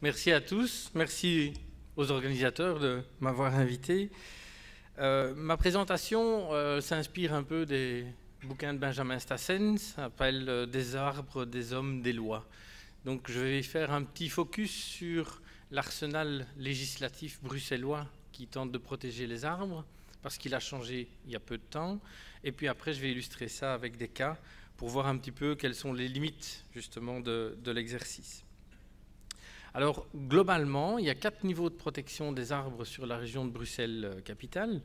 Merci à tous, merci aux organisateurs de m'avoir invité. Ma présentation s'inspire un peu des bouquins de Benjamin Stassen, ça s'appelle Des arbres, des hommes, des lois. Donc je vais faire un petit focus sur l'arsenal législatif bruxellois qui tente de protéger les arbres, parce qu'il a changé il y a peu de temps. Et puis après, je vais illustrer ça avec des cas pour voir un petit peu quelles sont les limites justement de l'exercice. Alors, globalement, il y a 4 niveaux de protection des arbres sur la région de Bruxelles-Capitale.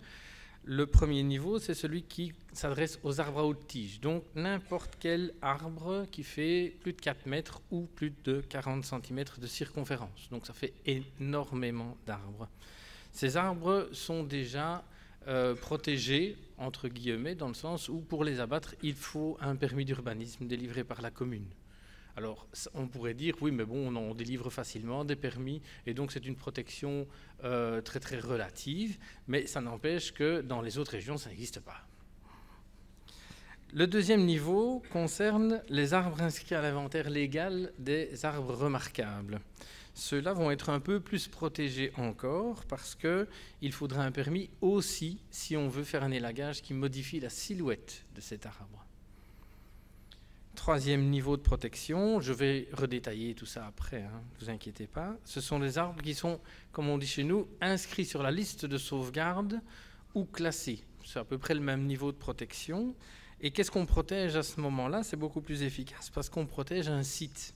Le premier niveau, c'est celui qui s'adresse aux arbres à haute tige, donc n'importe quel arbre qui fait plus de 4 mètres ou plus de 40 cm de circonférence. Donc ça fait énormément d'arbres. Ces arbres sont déjà protégés, entre guillemets, dans le sens où pour les abattre, il faut un permis d'urbanisme délivré par la commune. Alors, on pourrait dire, oui, mais bon, on délivre facilement des permis, et donc c'est une protection très, très relative, mais ça n'empêche que dans les autres régions, ça n'existe pas. Le deuxième niveau concerne les arbres inscrits à l'inventaire légal des arbres remarquables. Ceux-là vont être un peu plus protégés encore, parce qu'il faudra un permis aussi si on veut faire un élagage qui modifie la silhouette de cet arbre. Troisième niveau de protection, je vais redétailler tout ça après, ne vous inquiétez pas. Ce sont les arbres qui sont, comme on dit chez nous, inscrits sur la liste de sauvegarde ou classés. C'est à peu près le même niveau de protection. Et qu'est-ce qu'on protège à ce moment-là? C'est beaucoup plus efficace parce qu'on protège un site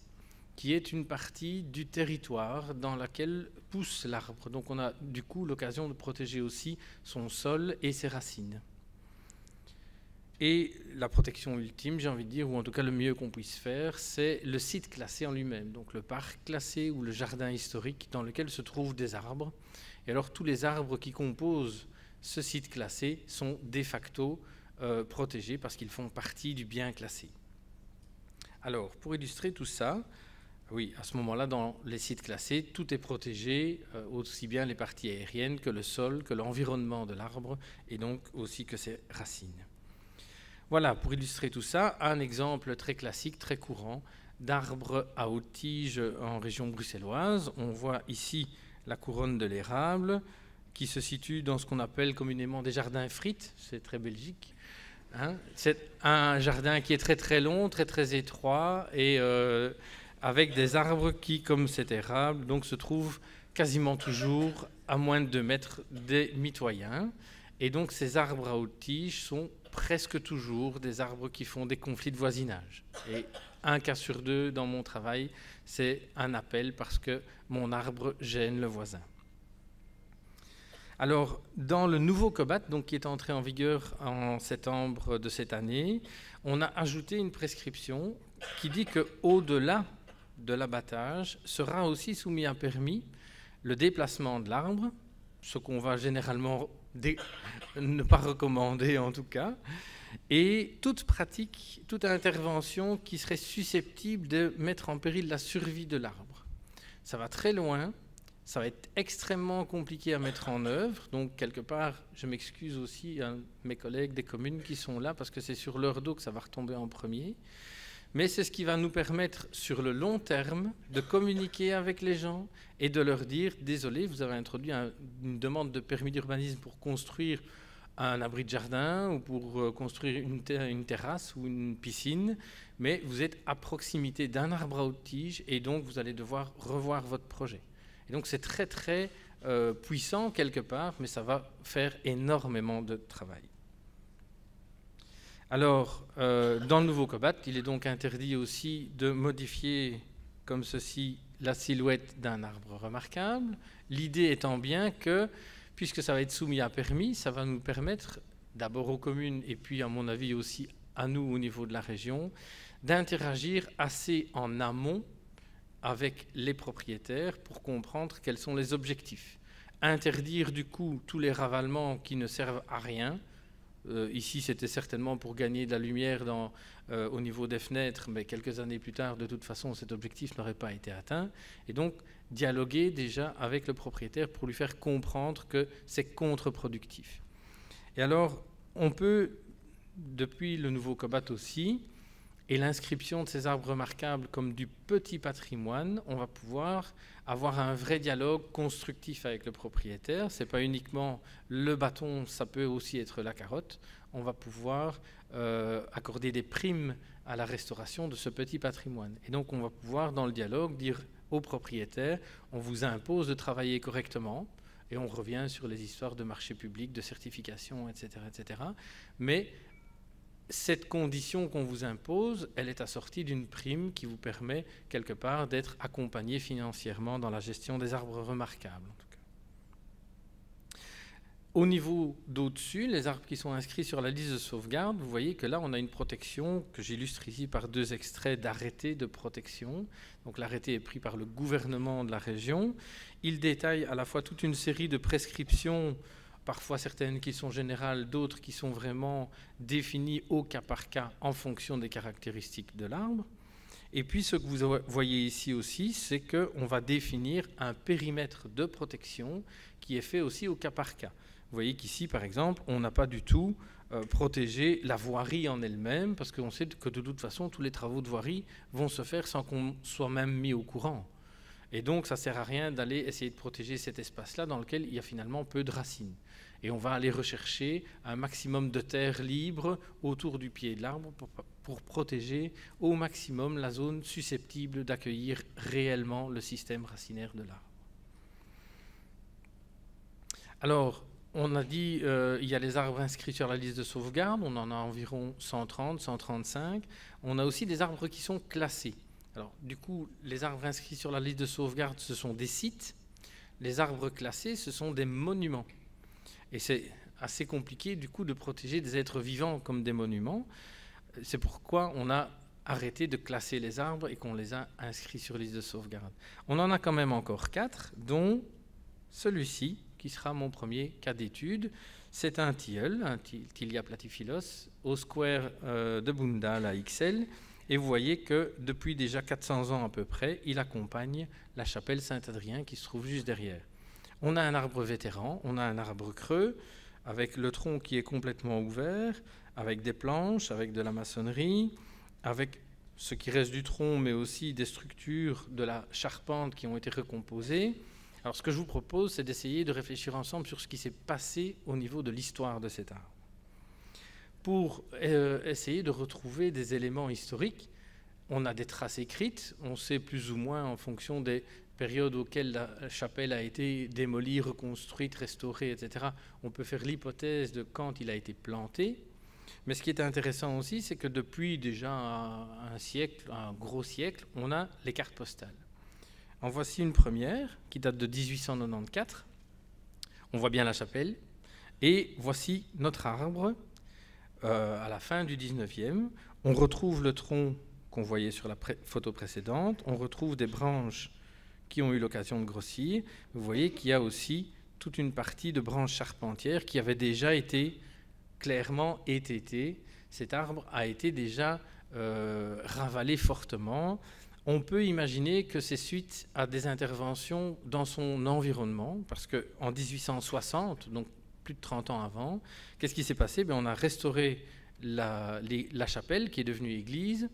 qui est une partie du territoire dans laquelle pousse l'arbre. Donc on a du coup l'occasion de protéger aussi son sol et ses racines. Et la protection ultime, j'ai envie de dire, ou en tout cas le mieux qu'on puisse faire, c'est le site classé en lui-même, donc le parc classé ou le jardin historique dans lequel se trouvent des arbres. Et alors tous les arbres qui composent ce site classé sont de facto protégés parce qu'ils font partie du bien classé. Alors, pour illustrer tout ça, oui, à ce moment-là, dans les sites classés, tout est protégé, aussi bien les parties aériennes que le sol, que l'environnement de l'arbre, et donc aussi que ses racines. Voilà, pour illustrer tout ça, un exemple très classique, très courant, d'arbres à haute tige en région bruxelloise. On voit ici la couronne de l'érable qui se situe dans ce qu'on appelle communément des jardins frites, c'est très belgique. C'est un jardin qui est très très long, très très étroit et avec des arbres qui, comme cet érable, donc, se trouvent quasiment toujours à moins de 2 mètres des mitoyens. Et donc ces arbres à haute tige sont presque toujours des arbres qui font des conflits de voisinage. Et un cas sur 2 dans mon travail, c'est un appel parce que mon arbre gêne le voisin. Alors, dans le nouveau COBAT, donc, qui est entré en vigueur en septembre de cette année, on a ajouté une prescription qui dit qu'au-delà de l'abattage sera aussi soumis à permis le déplacement de l'arbre, ce qu'on va généralement ne pas recommander en tout cas, et toute pratique, toute intervention qui serait susceptible de mettre en péril la survie de l'arbre. Ça va très loin, ça va être extrêmement compliqué à mettre en œuvre, donc quelque part, je m'excuse aussi à mes collègues des communes qui sont là, parce que c'est sur leur dos que ça va retomber en premier. Mais c'est ce qui va nous permettre, sur le long terme, de communiquer avec les gens et de leur dire « Désolé, vous avez introduit une demande de permis d'urbanisme pour construire un abri de jardin ou pour construire une terrasse ou une piscine, mais vous êtes à proximité d'un arbre à haute tige et donc vous allez devoir revoir votre projet. » Et donc c'est très très puissant quelque part, mais ça va faire énormément de travail. Alors, dans le nouveau COBAT, il est donc interdit aussi de modifier, comme ceci, la silhouette d'un arbre remarquable. L'idée étant bien que, puisque ça va être soumis à permis, ça va nous permettre, d'abord aux communes et puis à mon avis aussi à nous au niveau de la région, d'interagir assez en amont avec les propriétaires pour comprendre quels sont les objectifs. Interdire du coup tous les ravalements qui ne servent à rien. Ici, c'était certainement pour gagner de la lumière au niveau des fenêtres, mais quelques années plus tard, de toute façon, cet objectif n'aurait pas été atteint. Et donc, dialoguer déjà avec le propriétaire pour lui faire comprendre que c'est contre-productif. Et alors, on peut, depuis le nouveau COBAT aussi, et l'inscription de ces arbres remarquables comme du petit patrimoine, on va pouvoir avoir un vrai dialogue constructif avec le propriétaire. Ce n'est pas uniquement le bâton, ça peut aussi être la carotte. On va pouvoir accorder des primes à la restauration de ce petit patrimoine. Et donc on va pouvoir, dans le dialogue, dire au propriétaire, on vous impose de travailler correctement, et on revient sur les histoires de marché public, de certification, etc. etc. Mais cette condition qu'on vous impose, elle est assortie d'une prime qui vous permet quelque part d'être accompagné financièrement dans la gestion des arbres remarquables. En tout cas. Au niveau d'au-dessus, les arbres qui sont inscrits sur la liste de sauvegarde, vous voyez que là on a une protection que j'illustre ici par 2 extraits d'arrêtés de protection. Donc l'arrêté est pris par le gouvernement de la région. Il détaille à la fois toute une série de prescriptions, parfois certaines qui sont générales, d'autres qui sont vraiment définies au cas par cas en fonction des caractéristiques de l'arbre. Et puis ce que vous voyez ici aussi, c'est qu'on va définir un périmètre de protection qui est fait aussi au cas par cas. Vous voyez qu'ici, par exemple, on n'a pas du tout protégé la voirie en elle-même, parce qu'on sait que de toute façon, tous les travaux de voirie vont se faire sans qu'on soit même mis au courant. Et donc, ça ne sert à rien d'aller essayer de protéger cet espace-là dans lequel il y a finalement peu de racines. Et on va aller rechercher un maximum de terre libre autour du pied de l'arbre pour protéger au maximum la zone susceptible d'accueillir réellement le système racinaire de l'arbre. Alors, on a dit il y a les arbres inscrits sur la liste de sauvegarde, on en a environ 130, 135. On a aussi des arbres qui sont classés. Alors, du coup, les arbres inscrits sur la liste de sauvegarde, ce sont des sites. Les arbres classés, ce sont des monuments. Et c'est assez compliqué, du coup, de protéger des êtres vivants comme des monuments. C'est pourquoi on a arrêté de classer les arbres et qu'on les a inscrits sur la liste de sauvegarde. On en a quand même encore 4, dont celui-ci, qui sera mon premier cas d'étude. C'est un tilleul, un Tilia platyphylos, au square de Bundal à XL. Et vous voyez que depuis déjà 400 ans à peu près, il accompagne la chapelle Saint-Adrien qui se trouve juste derrière. On a un arbre vétéran, on a un arbre creux, avec le tronc qui est complètement ouvert, avec des planches, avec de la maçonnerie, avec ce qui reste du tronc, mais aussi des structures de la charpente qui ont été recomposées. Alors ce que je vous propose, c'est d'essayer de réfléchir ensemble sur ce qui s'est passé au niveau de l'histoire de cet arbre. Pour essayer de retrouver des éléments historiques, on a des traces écrites, on sait plus ou moins en fonction des périodes auxquelles la chapelle a été démolie, reconstruite, restaurée, etc. On peut faire l'hypothèse de quand il a été planté. Mais ce qui est intéressant aussi, c'est que depuis déjà un siècle, un gros siècle, on a les cartes postales. En voici une première qui date de 1894. On voit bien la chapelle. Et voici notre arbre à la fin du 19e. On retrouve le tronc qu'on voyait sur la photo précédente. On retrouve des branches qui ont eu l'occasion de grossir. Vous voyez qu'il y a aussi toute une partie de branches charpentières qui avaient déjà été clairement étêtées. Cet arbre a été déjà ravalé fortement. On peut imaginer que c'est suite à des interventions dans son environnement, parce qu'en 1860, donc plus de 30 ans avant, qu'est-ce qui s'est passé? On a restauré la chapelle qui est devenue église,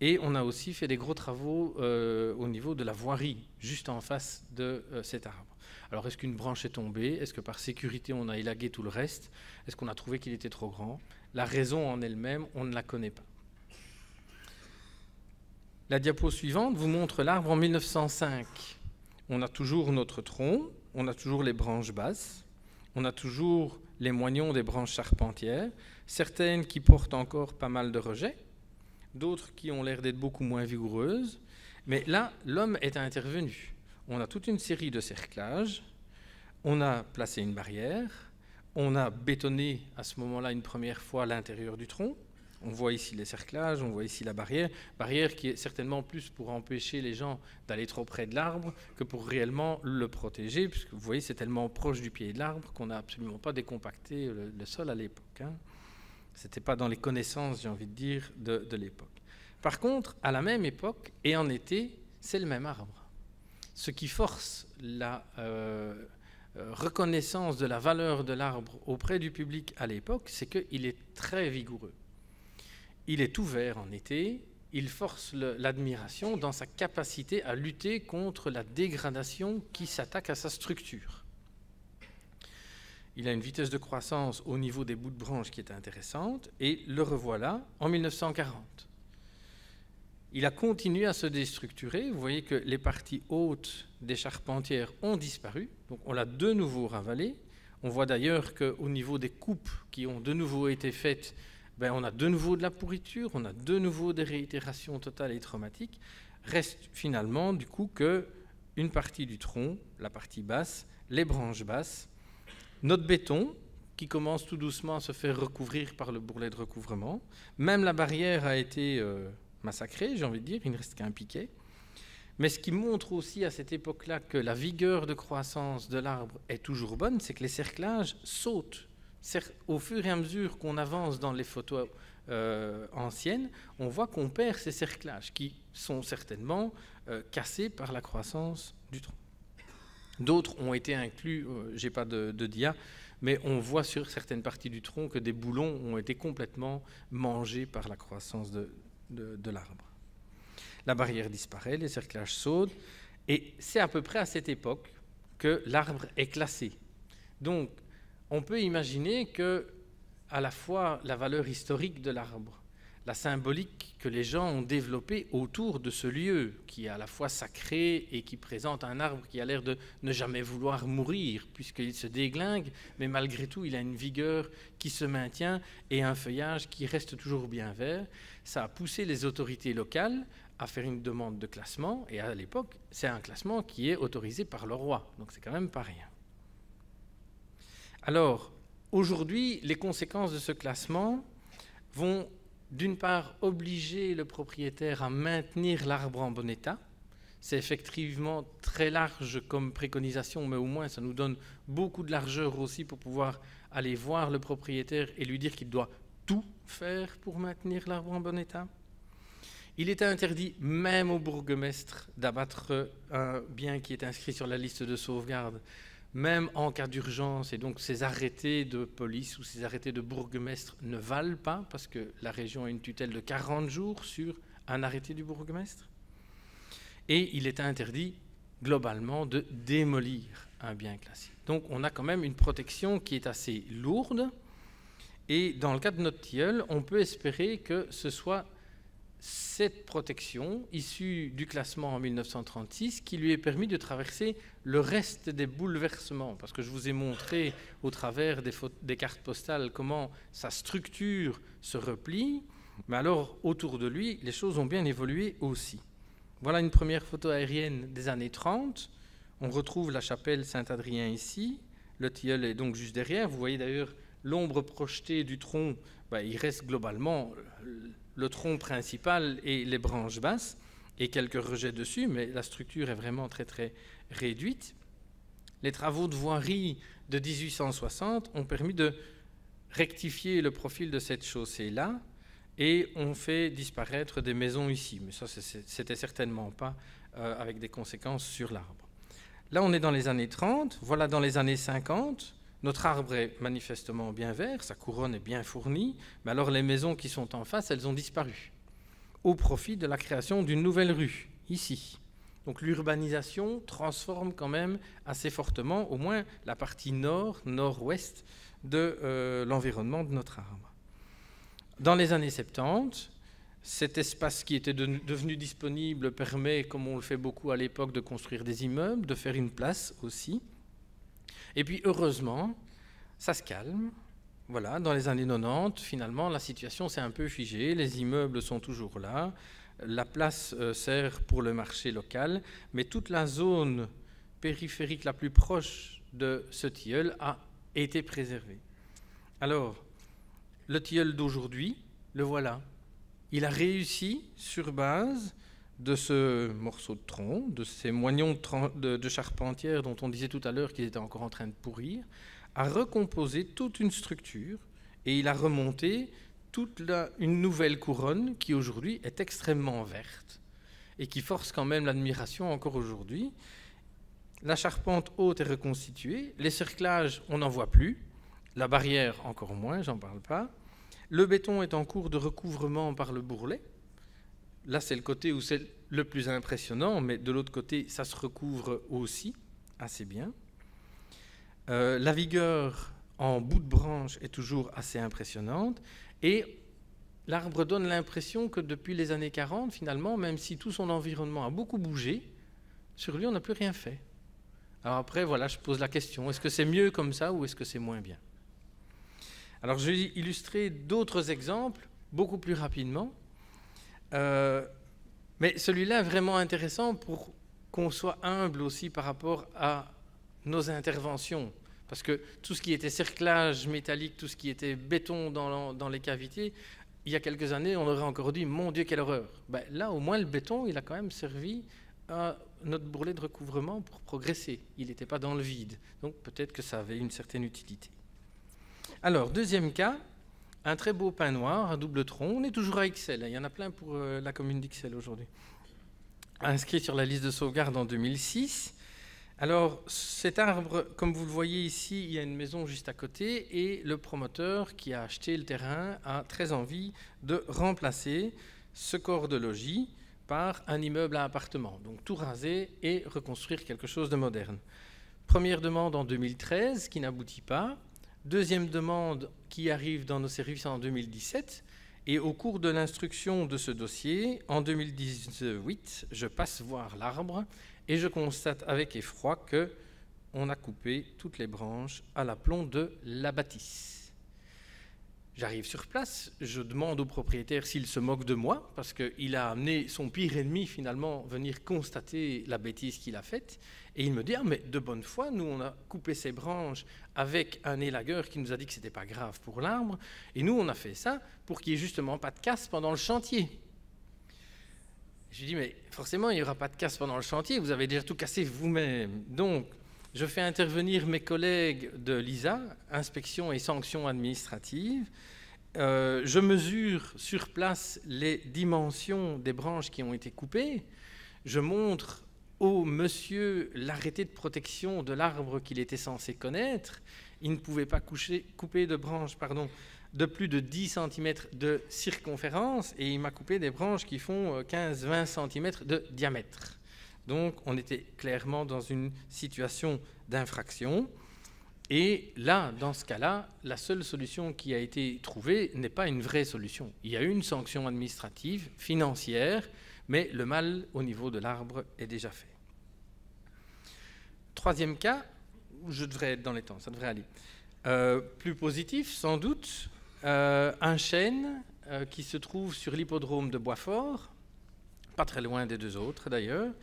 et on a aussi fait des gros travaux au niveau de la voirie, juste en face de cet arbre. Alors est-ce qu'une branche est tombée? Est-ce que par sécurité on a élagué tout le reste? Est-ce qu'on a trouvé qu'il était trop grand? La raison en elle-même, on ne la connaît pas. La diapo suivante vous montre l'arbre en 1905. On a toujours notre tronc, on a toujours les branches basses, on a toujours les moignons des branches charpentières, certaines qui portent encore pas mal de rejets, d'autres qui ont l'air d'être beaucoup moins vigoureuses. Mais là, l'homme est intervenu. On a toute une série de cerclages, on a placé une barrière, on a bétonné à ce moment-là une première fois l'intérieur du tronc. On voit ici les cerclages, on voit ici la barrière qui est certainement plus pour empêcher les gens d'aller trop près de l'arbre que pour réellement le protéger, puisque vous voyez c'est tellement proche du pied de l'arbre qu'on n'a absolument pas décompacté le sol à l'époque. Ce n'était pas dans les connaissances, j'ai envie de dire, de l'époque. Par contre, à la même époque, et en été, c'est le même arbre. Ce qui force la reconnaissance de la valeur de l'arbre auprès du public à l'époque, c'est qu'il est très vigoureux. Il est tout vert en été, il force l'admiration dans sa capacité à lutter contre la dégradation qui s'attaque à sa structure. Il a une vitesse de croissance au niveau des bouts de branches qui est intéressante, et le revoilà en 1940. Il a continué à se déstructurer. Vous voyez que les parties hautes des charpentières ont disparu, donc on l'a de nouveau ravalé. On voit d'ailleurs qu'au niveau des coupes qui ont de nouveau été faites, on a de nouveau de la pourriture, on a de nouveau des réitérations totales et traumatiques. Reste finalement du coup qu'une partie du tronc, la partie basse, les branches basses, notre béton qui commence tout doucement à se faire recouvrir par le bourrelet de recouvrement. Même la barrière a été massacrée, j'ai envie de dire, il ne reste qu'un piquet. Mais ce qui montre aussi à cette époque-là que la vigueur de croissance de l'arbre est toujours bonne, c'est que les cerclages sautent. Au fur et à mesure qu'on avance dans les photos anciennes, on voit qu'on perd ces cerclages qui sont certainement cassés par la croissance du tronc. D'autres ont été inclus, je n'ai pas de dia, mais on voit sur certaines parties du tronc que des boulons ont été complètement mangés par la croissance de l'arbre. La barrière disparaît, les cerclages sautent, et c'est à peu près à cette époque que l'arbre est classé. Donc, on peut imaginer que, à la fois, la valeur historique de l'arbre, la symbolique que les gens ont développée autour de ce lieu, qui est à la fois sacré et qui présente un arbre qui a l'air de ne jamais vouloir mourir, puisqu'il se déglingue, mais malgré tout, il a une vigueur qui se maintient et un feuillage qui reste toujours bien vert. Ça a poussé les autorités locales à faire une demande de classement, et à l'époque, c'est un classement qui est autorisé par le roi, donc c'est quand même pas rien. Alors, aujourd'hui, les conséquences de ce classement vont d'une part obliger le propriétaire à maintenir l'arbre en bon état. C'est effectivement très large comme préconisation, mais au moins ça nous donne beaucoup de largeur aussi pour pouvoir aller voir le propriétaire et lui dire qu'il doit tout faire pour maintenir l'arbre en bon état. Il est interdit même au bourgmestre d'abattre un bien qui est inscrit sur la liste de sauvegarde, même en cas d'urgence, et donc ces arrêtés de police ou ces arrêtés de bourgmestre ne valent pas, parce que la région a une tutelle de 40 jours sur un arrêté du bourgmestre. Et il est interdit, globalement, de démolir un bien classé. Donc on a quand même une protection qui est assez lourde, et dans le cas de notre tilleul, on peut espérer que ce soit cette protection, issue du classement en 1936, qui lui est permis de traverser le reste des bouleversements. Parce que je vous ai montré au travers des cartes postales comment sa structure se replie, mais alors autour de lui, les choses ont bien évolué aussi. Voilà une première photo aérienne des années 30. On retrouve la chapelle Saint-Adrien ici. Le tilleul est donc juste derrière. Vous voyez d'ailleurs l'ombre projetée du tronc. Il reste globalement le tronc principal et les branches basses et quelques rejets dessus, mais la structure est vraiment très très réduite. Les travaux de voirie de 1860 ont permis de rectifier le profil de cette chaussée-là et ont fait disparaître des maisons ici, mais ça c'était certainement pas avec des conséquences sur l'arbre. Là on est dans les années 30, voilà dans les années 50. Notre arbre est manifestement bien vert, sa couronne est bien fournie, mais alors les maisons qui sont en face, elles ont disparu, au profit de la création d'une nouvelle rue, ici. Donc l'urbanisation transforme quand même assez fortement, au moins la partie nord, nord-ouest de l'environnement de notre arbre. Dans les années 70, cet espace qui était devenu disponible permet, comme on le fait beaucoup à l'époque, de construire des immeubles, de faire une place aussi. Et puis, heureusement, ça se calme. Voilà, dans les années 90, finalement, la situation s'est un peu figée. Les immeubles sont toujours là. La place sert pour le marché local. Mais toute la zone périphérique la plus proche de ce tilleul a été préservée. Alors, le tilleul d'aujourd'hui, le voilà. Il a réussi, sur base de ce morceau de tronc, de ces moignons de charpentière dont on disait tout à l'heure qu'ils étaient encore en train de pourrir, à recomposer toute une structure, et il a remonté une nouvelle couronne qui aujourd'hui est extrêmement verte et qui force quand même l'admiration encore aujourd'hui. La charpente haute est reconstituée, les cerclages on n'en voit plus, la barrière encore moins, j'en parle pas. Le béton est en cours de recouvrement par le bourrelet. là, c'est le côté où c'est le plus impressionnant, mais de l'autre côté, ça se recouvre aussi assez bien. La vigueur en bout de branche est toujours assez impressionnante. Et l'arbre donne l'impression que depuis les années 40, finalement, même si tout son environnement a beaucoup bougé, sur lui, on n'a plus rien fait. Alors après, voilà, je pose la question, est-ce que c'est mieux comme ça ou est-ce que c'est moins bien? Alors je vais illustrer d'autres exemples, beaucoup plus rapidement. Mais celui-là est vraiment intéressant pour qu'on soit humble aussi par rapport à nos interventions. Parce que tout ce qui était cerclage métallique, tout ce qui était béton dans les cavités, il y a quelques années, on aurait encore dit « Mon Dieu, quelle horreur !» Là, au moins, le béton, il a quand même servi à notre bourrelet de recouvrement pour progresser. Il n'était pas dans le vide. Donc peut-être que ça avait une certaine utilité. Alors, deuxième cas, un très beau pin noir à double tronc. On est toujours à Ixelles. Il y en a plein pour la commune d'Ixelles aujourd'hui. Inscrit sur la liste de sauvegarde en 2006. Alors, cet arbre, comme vous le voyez ici, il y a une maison juste à côté et le promoteur qui a acheté le terrain a très envie de remplacer ce corps de logis par un immeuble à appartement. Donc, tout raser et reconstruire quelque chose de moderne. Première demande en 2013 qui n'aboutit pas. Deuxième demande qui arrive dans nos services en 2017. Et au cours de l'instruction de ce dossier, en 2018, je passe voir l'arbre et je constate avec effroi qu'on a coupé toutes les branches à l'aplomb de la bâtisse. J'arrive sur place, je demande au propriétaire s'il se moque de moi, parce qu'il a amené son pire ennemi finalement venir constater la bêtise qu'il a faite. Et il me dit « Ah, mais de bonne foi, nous on a coupé ces branches avec un élagueur qui nous a dit que ce n'était pas grave pour l'arbre, et nous on a fait ça pour qu'il n'y ait justement pas de casse pendant le chantier. » Je lui dis « Mais forcément, il n'y aura pas de casse pendant le chantier, vous avez déjà tout cassé vous-même. » Donc, je fais intervenir mes collègues de l'ISA, Inspection et Sanctions administratives. Je mesure sur place les dimensions des branches qui ont été coupées. Je montre au monsieur l'arrêté de protection de l'arbre qu'il était censé connaître. Il ne pouvait pas couper de branches de plus de 10 cm de circonférence et il m'a coupé des branches qui font 15-20 cm de diamètre. Donc on était clairement dans une situation d'infraction. Et là, dans ce cas-là, la seule solution qui a été trouvée n'est pas une vraie solution. Il y a eu une sanction administrative, financière, mais le mal au niveau de l'arbre est déjà fait. Troisième cas, je devrais être dans les temps, ça devrait aller. Plus positif, sans doute, un chêne qui se trouve sur l'hippodrome de Boisfort, pas très loin des deux autres d'ailleurs,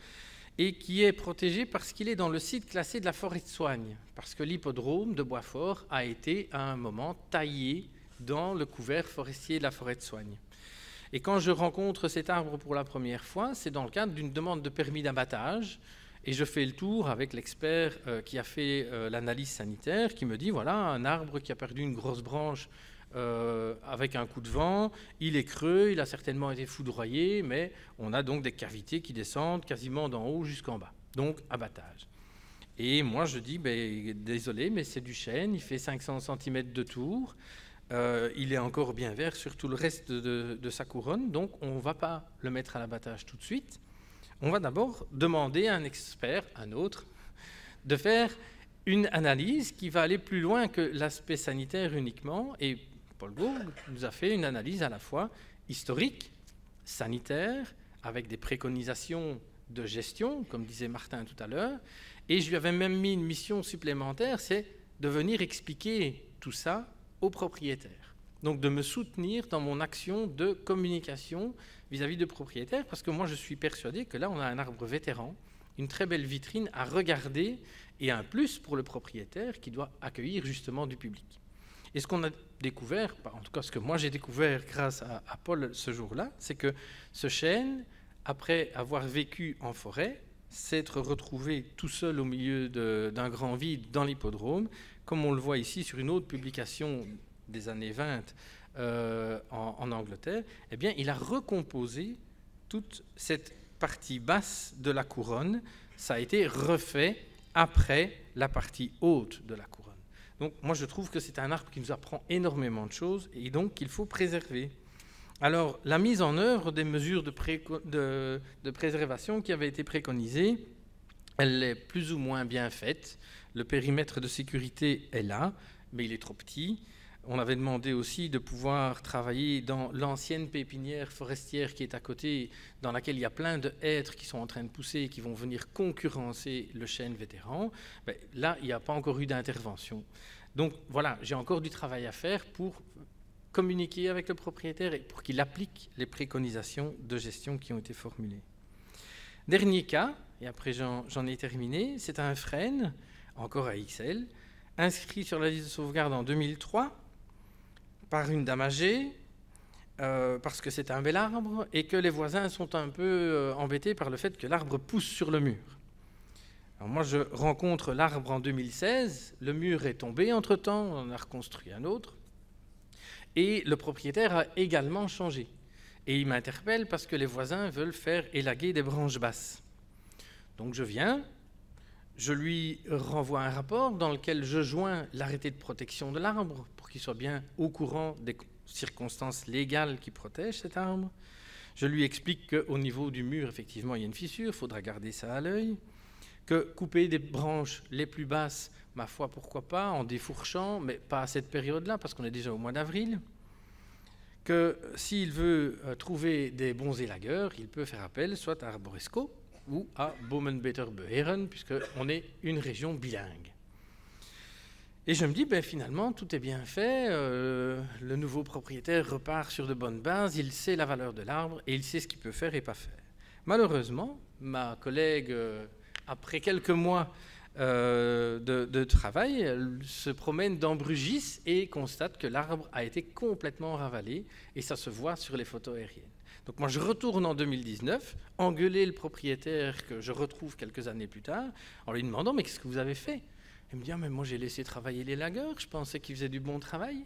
et qui est protégé parce qu'il est dans le site classé de la forêt de Soignes, parce que l'hippodrome de Boisfort a été à un moment taillé dans le couvert forestier de la forêt de Soignes. Et quand je rencontre cet arbre pour la première fois, c'est dans le cadre d'une demande de permis d'abattage, et je fais le tour avec l'expert qui a fait l'analyse sanitaire, qui me dit, voilà, un arbre qui a perdu une grosse branche avec un coup de vent, il est creux, il a certainement été foudroyé, mais on a donc des cavités qui descendent quasiment d'en haut jusqu'en bas, donc abattage. Et moi je dis, désolé, mais c'est du chêne, il fait 500 cm de tour, il est encore bien vert sur tout le reste de sa couronne, donc on ne va pas le mettre à l'abattage tout de suite. On va d'abord demander à un expert, un autre, de faire une analyse qui va aller plus loin que l'aspect sanitaire uniquement. Et Paul Gourg nous a fait une analyse à la fois historique, sanitaire, avec des préconisations de gestion, comme disait Martin tout à l'heure. Et je lui avais même mis une mission supplémentaire, c'est de venir expliquer tout ça aux propriétaires. Donc de me soutenir dans mon action de communication vis-à-vis de propriétaires, parce que moi je suis persuadé que là on a un arbre vétéran, une très belle vitrine à regarder et un plus pour le propriétaire qui doit accueillir justement du public. Et ce qu'on a découvert, en tout cas ce que moi j'ai découvert grâce à Paul ce jour-là, c'est que ce chêne, après avoir vécu en forêt, s'être retrouvé tout seul au milieu d'un grand vide dans l'hippodrome, comme on le voit ici sur une autre publication des années 20 en Angleterre, eh bien, il a recomposé toute cette partie basse de la couronne. Ça a été refait après la partie haute de la couronne. Donc, moi, je trouve que c'est un arbre qui nous apprend énormément de choses et donc qu'il faut préserver. Alors, la mise en œuvre des mesures de préservation qui avaient été préconisées, elle est plus ou moins bien faite. Le périmètre de sécurité est là, mais il est trop petit. On avait demandé aussi de pouvoir travailler dans l'ancienne pépinière forestière qui est à côté, dans laquelle il y a plein de hêtres qui sont en train de pousser et qui vont venir concurrencer le chêne vétéran. Là, il n'y a pas encore eu d'intervention. Donc voilà, j'ai encore du travail à faire pour communiquer avec le propriétaire et pour qu'il applique les préconisations de gestion qui ont été formulées. Dernier cas, et après j'en ai terminé, c'est un frêne, encore à Ixelles, inscrit sur la liste de sauvegarde en 2003 par une dame âgée, parce que c'est un bel arbre et que les voisins sont un peu embêtés par le fait que l'arbre pousse sur le mur. Alors moi, je rencontre l'arbre en 2016, le mur est tombé entre-temps, on en a reconstruit un autre, et le propriétaire a également changé. Et il m'interpelle parce que les voisins veulent faire élaguer des branches basses. Donc je viens, je lui renvoie un rapport dans lequel je joins l'arrêté de protection de l'arbre pour qu'il soit bien au courant des circonstances légales qui protègent cet arbre. Je lui explique qu'au niveau du mur, effectivement, il y a une fissure, il faudra garder ça à l'œil. Que couper des branches les plus basses, ma foi, pourquoi pas, en défourchant, mais pas à cette période-là, parce qu'on est déjà au mois d'avril. Que s'il veut trouver des bons élagueurs, il peut faire appel soit à Arboresco ou à Bomenbeter-Beheren, puisqu'on est une région bilingue. Et je me dis, finalement, tout est bien fait, le nouveau propriétaire repart sur de bonnes bases, il sait la valeur de l'arbre et il sait ce qu'il peut faire et pas faire. Malheureusement, ma collègue, après quelques mois de travail, elle se promène dans Brugis et constate que l'arbre a été complètement ravalé, et ça se voit sur les photos aériennes. Donc moi, je retourne en 2019, engueuler le propriétaire que je retrouve quelques années plus tard, en lui demandant « mais qu'est-ce que vous avez fait ?» Il me dit « ah, mais moi j'ai laissé travailler les lagueurs, je pensais qu'ils faisaient du bon travail. »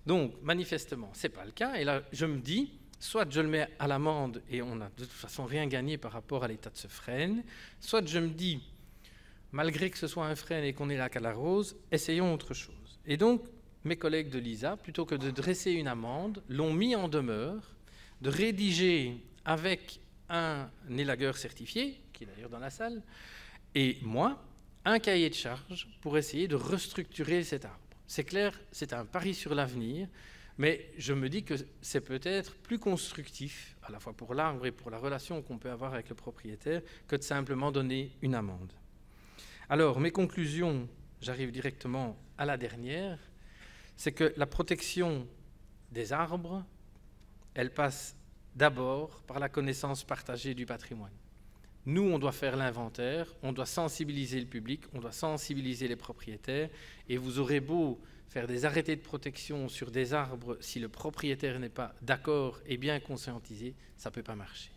Donc manifestement, ce n'est pas le cas, et là je me dis, soit je le mets à l'amende et on n'a de toute façon rien gagné par rapport à l'état de ce frêne, soit je me dis, malgré que ce soit un frêne et qu'on ait la calarose, essayons autre chose. Et donc, mes collègues de l'ISA, plutôt que de dresser une amende, l'ont mis en demeure de rédiger avec un élagueur certifié, qui est d'ailleurs dans la salle, et moi, un cahier de charges pour essayer de restructurer cet arbre. C'est clair, c'est un pari sur l'avenir, mais je me dis que c'est peut-être plus constructif, à la fois pour l'arbre et pour la relation qu'on peut avoir avec le propriétaire, que de simplement donner une amende. Alors, mes conclusions, j'arrive directement à la dernière, c'est que la protection des arbres, elle passe d'abord par la connaissance partagée du patrimoine. Nous, on doit faire l'inventaire, on doit sensibiliser le public, on doit sensibiliser les propriétaires, et vous aurez beau faire des arrêtés de protection sur des arbres, si le propriétaire n'est pas d'accord et bien conscientisé, ça ne peut pas marcher.